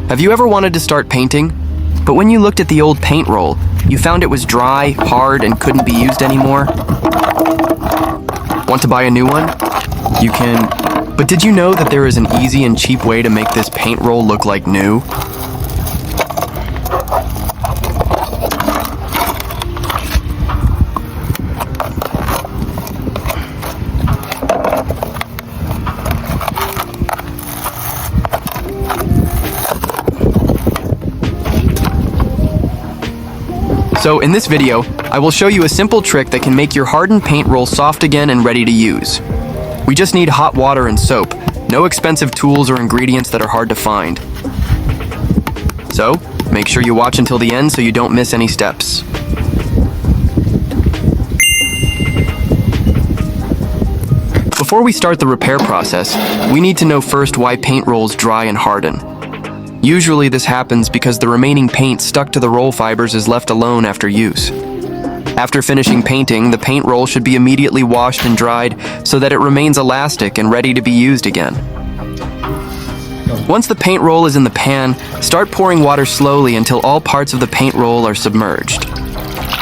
Have you ever wanted to start painting? But when you looked at the old paint roll, you found it was dry, hard, and couldn't be used anymore? Want to buy a new one? You can. But did you know that there is an easy and cheap way to make this paint roll look like new? So in this video, I will show you a simple trick that can make your hardened paint roll soft again and ready to use. We just need hot water and soap, no expensive tools or ingredients that are hard to find. So, make sure you watch until the end so you don't miss any steps. Before we start the repair process, we need to know first why paint rolls dry and harden. Usually this happens because the remaining paint stuck to the roll fibers is left alone after use. After finishing painting, the paint roll should be immediately washed and dried so that it remains elastic and ready to be used again. Once the paint roll is in the pan, start pouring water slowly until all parts of the paint roll are submerged.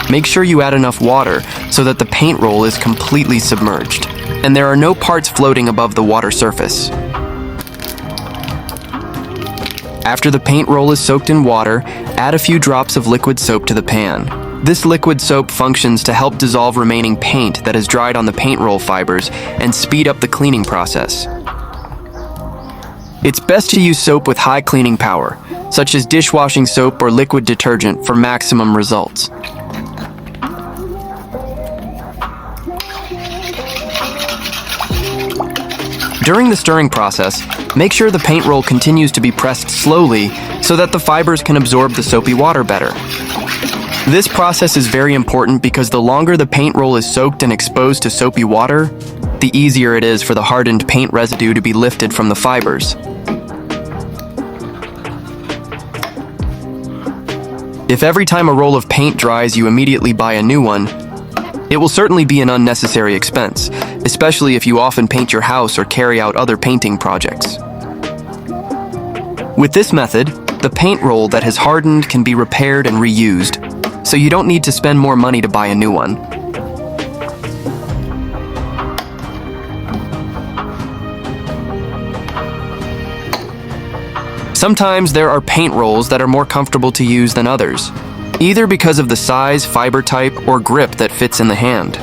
Make sure you add enough water so that the paint roll is completely submerged, and there are no parts floating above the water surface. After the paint roll is soaked in water, add a few drops of liquid soap to the pan. This liquid soap functions to help dissolve remaining paint that has dried on the paint roll fibers and speed up the cleaning process. It's best to use soap with high cleaning power, such as dishwashing soap or liquid detergent, for maximum results. During the stirring process, make sure the paint roll continues to be pressed slowly so that the fibers can absorb the soapy water better. This process is very important because the longer the paint roll is soaked and exposed to soapy water, the easier it is for the hardened paint residue to be lifted from the fibers. If every time a roll of paint dries you immediately buy a new one, it will certainly be an unnecessary expense, especially if you often paint your house or carry out other painting projects. With this method, the paint roll that has hardened can be repaired and reused, so you don't need to spend more money to buy a new one. Sometimes there are paint rolls that are more comfortable to use than others, either because of the size, fiber type, or grip that fits in the hand.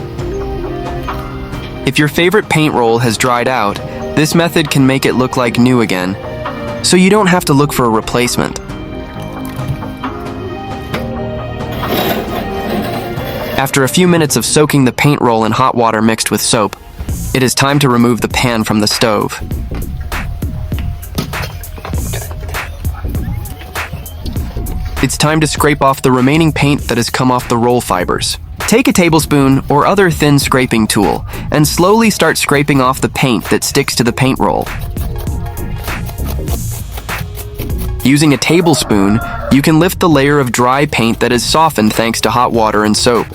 If your favorite paint roll has dried out, this method can make it look like new again, so you don't have to look for a replacement. After a few minutes of soaking the paint roll in hot water mixed with soap, it is time to remove the pan from the stove. It's time to scrape off the remaining paint that has come off the roll fibers. Take a tablespoon or other thin scraping tool and slowly start scraping off the paint that sticks to the paint roll. Using a tablespoon, you can lift the layer of dry paint that is softened thanks to hot water and soap.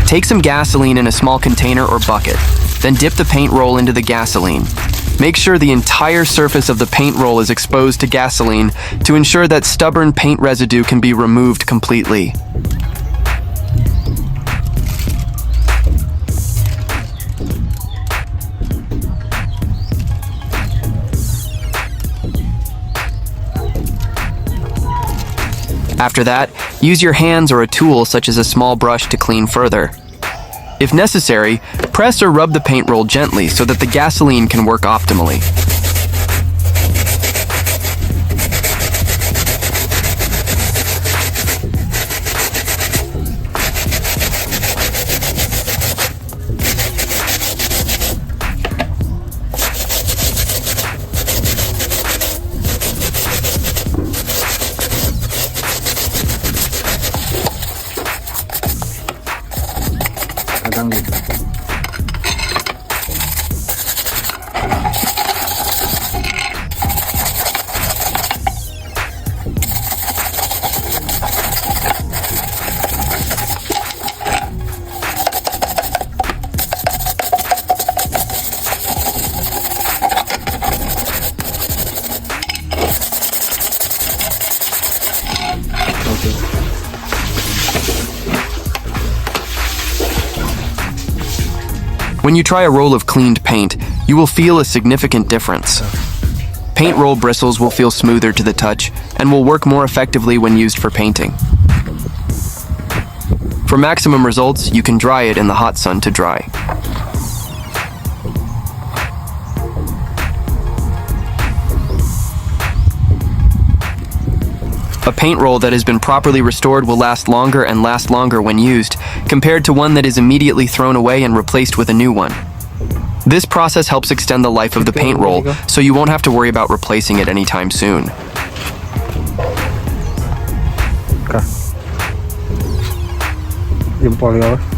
Take some gasoline in a small container or bucket, then dip the paint roll into the gasoline. Make sure the entire surface of the paint roll is exposed to gasoline to ensure that stubborn paint residue can be removed completely. After that, use your hands or a tool such as a small brush to clean further. If necessary, press or rub the paint roll gently so that the gasoline can work optimally. Kadang gitu. When you try a roll of cleaned paint, you will feel a significant difference. Paint roll bristles will feel smoother to the touch and will work more effectively when used for painting. For maximum results, you can dry it in the hot sun to dry. A paint roll that has been properly restored will last longer and last longer when used, compared to one that is immediately thrown away and replaced with a new one. This process helps extend the life of the paint roll, so you won't have to worry about replacing it anytime soon. Jempol ya.